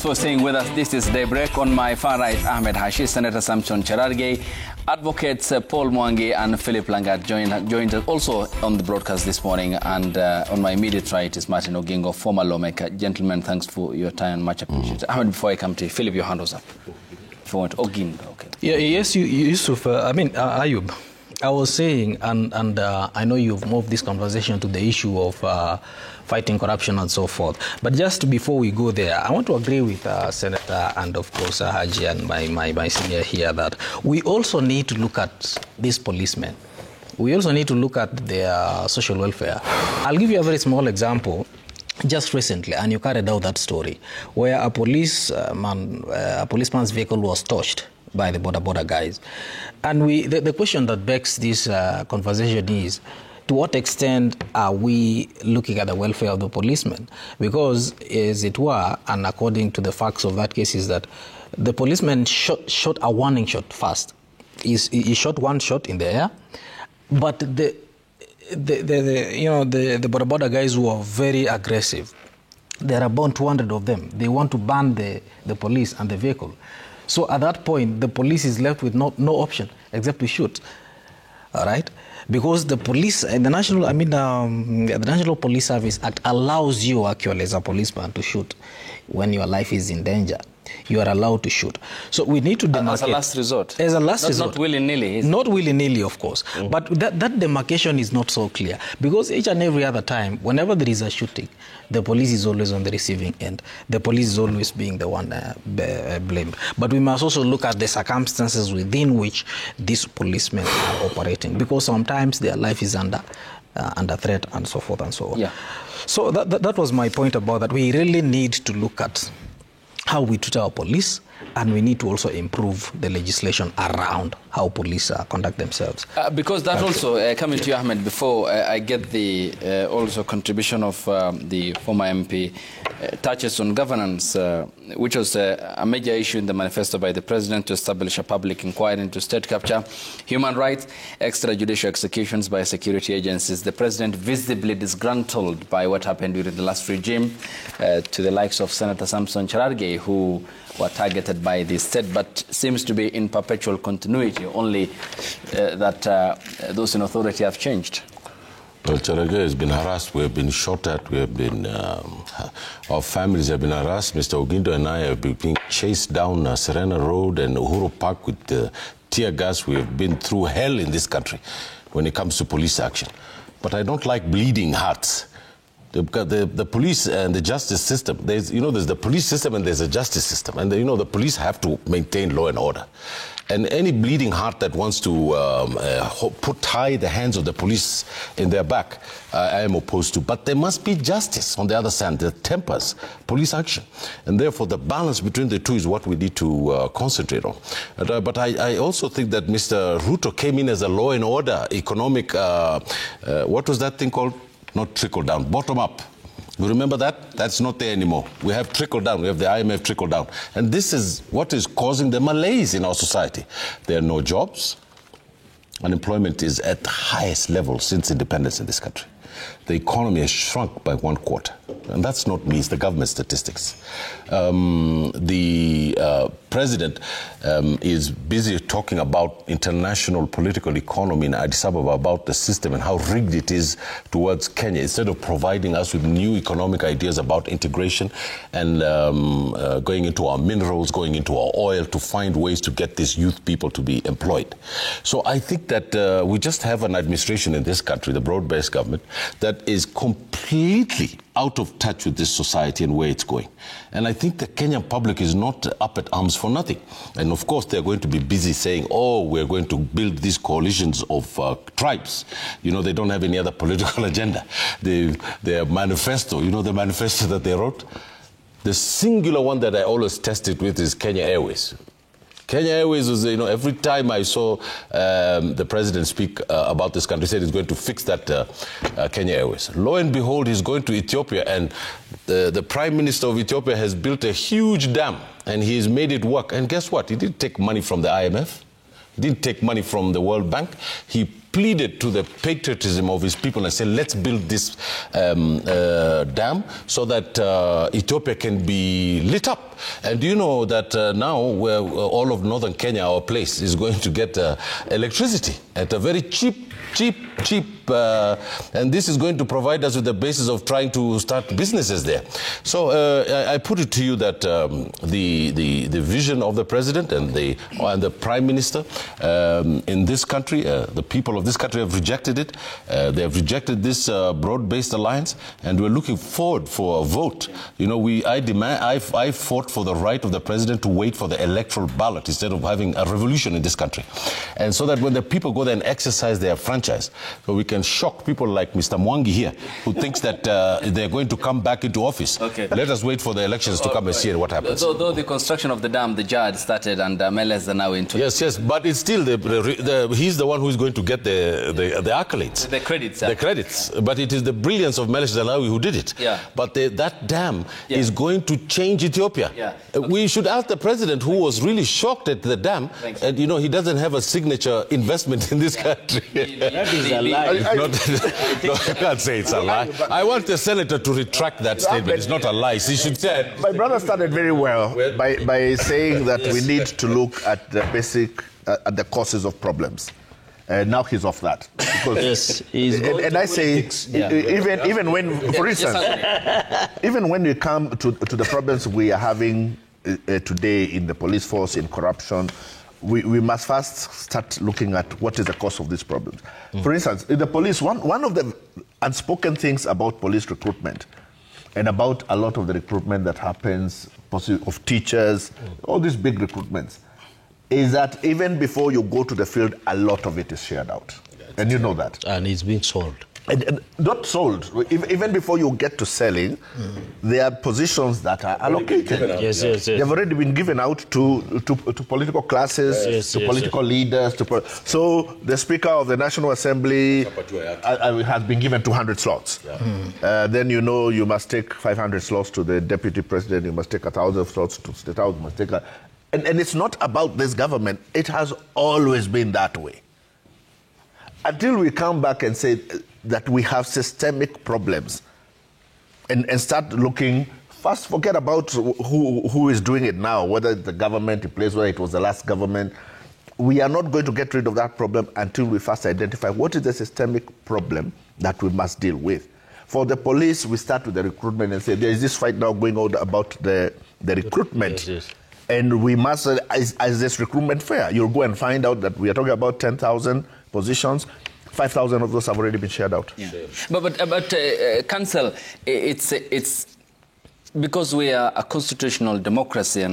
for staying with us. This is Daybreak. On my far right, Ahmed Hashi, Senator Samson Cherargei, Advocates Paul Mwangi and Philip Langat joined us also on the broadcast this morning. And on my immediate right is Martin Ogingo, former lawmaker. Gentlemen, thanks for your time. Much appreciated. Ahmed, before I come to you, Philip, your hand was up. If you want, Ogingo, okay. Yeah, yes, Yusuf. Ayub. I was saying, and I know you've moved this conversation to the issue of fighting corruption and so forth. But just before we go there, I want to agree with Senator and, of course, Haji and my senior here that we also need to look at these policemen. We also need to look at their social welfare. I'll give you a very small example. Just recently, and you carried out that story, where a policeman's vehicle was touched by the border guys. And the question that begs this conversation is, to what extent are we looking at the welfare of the policemen? Because, as it were, and according to the facts of that case, is that the policeman shot a warning shot first. He shot one shot in the air, but the border guys were very aggressive. There are about 200 of them. They want to ban the police and the vehicle. So at that point, the police is left with no option except to shoot. All right, because the police, the National Police Service Act allows you actually as a policeman to shoot when your life is in danger. You are allowed to shoot. So we need to demarcate. As a last resort. As a last resort. Not willy-nilly. Not willy-nilly, of course. Mm-hmm. But that demarcation is not so clear. Because each and every other time, whenever there is a shooting, the police is always on the receiving end. The police is always being the one blamed. But we must also look at the circumstances within which these policemen are operating. Because sometimes their life is under threat and so forth and so on. Yeah. So that was my point about that. We really need to look at how we treat our police, and we need to also improve the legislation around how police conduct themselves. Because that also, coming to you, Ahmed, before I get the also contribution of the former MP, touches on governance, which was a major issue in the manifesto by the President to establish a public inquiry into state capture, human rights, extrajudicial executions by security agencies. The President visibly disgruntled by what happened during the last regime to the likes of Senator Samson Cherargei, who were targeted by the state, but seems to be in perpetual continuity, only that those in authority have changed. Well, Cherargei has been harassed. We have been shot at. We have been, our families have been harassed. Mr. Ogindo and I have been being chased down Serena Road and Uhuru Park with tear gas. We have been through hell in this country when it comes to police action. But I don't like bleeding hearts. The police and the justice system, there's the police system and there's a justice system. And, the police have to maintain law and order. And any bleeding heart that wants to tie the hands of the police in their back, I am opposed to. But there must be justice on the other side that tempers police action. And therefore, the balance between the two is what we need to concentrate on. But I also think that Mr. Ruto came in as a law and order, economic, what was that thing called? Not trickle down, bottom up. You remember that? That's not there anymore. We have trickle down. We have the IMF trickle down. And this is what is causing the malaise in our society. There are no jobs. Unemployment is at the highest level since independence in this country. The economy has shrunk by 1/4. And that's not me, it's the government statistics. The president is busy talking about international political economy in Addis Ababa, about the system and how rigged it is towards Kenya, instead of providing us with new economic ideas about integration and going into our minerals, going into our oil to find ways to get these youth people to be employed. So I think that we just have an administration in this country, the broad-based government, that is completely out of touch with this society and where it's going. And I think the Kenyan public is not up at arms for nothing. And of course, they're going to be busy saying, oh, we're going to build these coalitions of tribes. They don't have any other political agenda. Their manifesto, the manifesto that they wrote? The singular one that I always tested with is Kenya Airways. Kenya Airways was, every time I saw the president speak about this country, he said he's going to fix that Kenya Airways. Lo and behold, he's going to Ethiopia, and the Prime Minister of Ethiopia has built a huge dam, and he's made it work. And guess what? He didn't take money from the IMF. He didn't take money from the World Bank. He pleaded to the patriotism of his people and said, let's build this dam so that Ethiopia can be lit up. And do you know that now all of northern Kenya, our place, is going to get electricity at a very cheap, and this is going to provide us with the basis of trying to start businesses there. So I put it to you that the vision of the president and the prime minister in this country, the people of this country have rejected it. They have rejected this broad-based alliance, and we're looking forward for a vote. You know, I fought for the right of the president to wait for the electoral ballot instead of having a revolution in this country, and so that when the people go there and exercise their franchise, so we can shock people like Mr. Mwangi here, who thinks that they're going to come back into office. Okay. Let us wait for the elections to come and see what happens. Though the construction of the dam, the JAD started, and MLS are now into it. Yes, but it's still he's the one who is going to get the accolades. The credits. The credits. But it is the brilliance of Meles Zenawi who did it. Yeah. But that dam is going to change Ethiopia. Yeah. Okay. We should ask the president, who was really shocked at the dam, and you know, he doesn't have a signature investment in this country. That is a lie. No, I can't say it's a lie. I want the senator to retract that statement. It's not a lie. He should say. My brother started very well by saying that we need to look at the basic, at the causes of problems. Now he's off that. Yes, he's and I say, even when, for instance, even when we come to the problems we are having today in the police force, in corruption, we must first start looking at what is the cause of these problems. For instance, in the police, one of the unspoken things about police recruitment and about a lot of the recruitment that happens of teachers, all these big recruitments, is that even before you go to the field, a lot of it is shared out. And you know that. And it's being sold. And not sold. Even before you get to selling, there are positions that are allocated. Yes. They've already been given out to political classes, to political leaders. So the Speaker of the National Assembly has been given 200 slots. Then you know you must take 500 slots to the Deputy President, you must take 1,000 slots to State House, you must take and it's not about this government. It has always been that way. Until we come back and say that we have systemic problems and start looking, first forget about who is doing it now, whether it's the government in place, whether it was the last government. We are not going to get rid of that problem until we first identify what is the systemic problem that we must deal with. For the police, we start with the recruitment and say, there is this fight now going on about the recruitment. Yes. And we must, as this recruitment fair, you'll go and find out that we are talking about 10,000 positions. 5,000 of those have already been shared out. Yeah. But Council, it's because we are a constitutional democracy and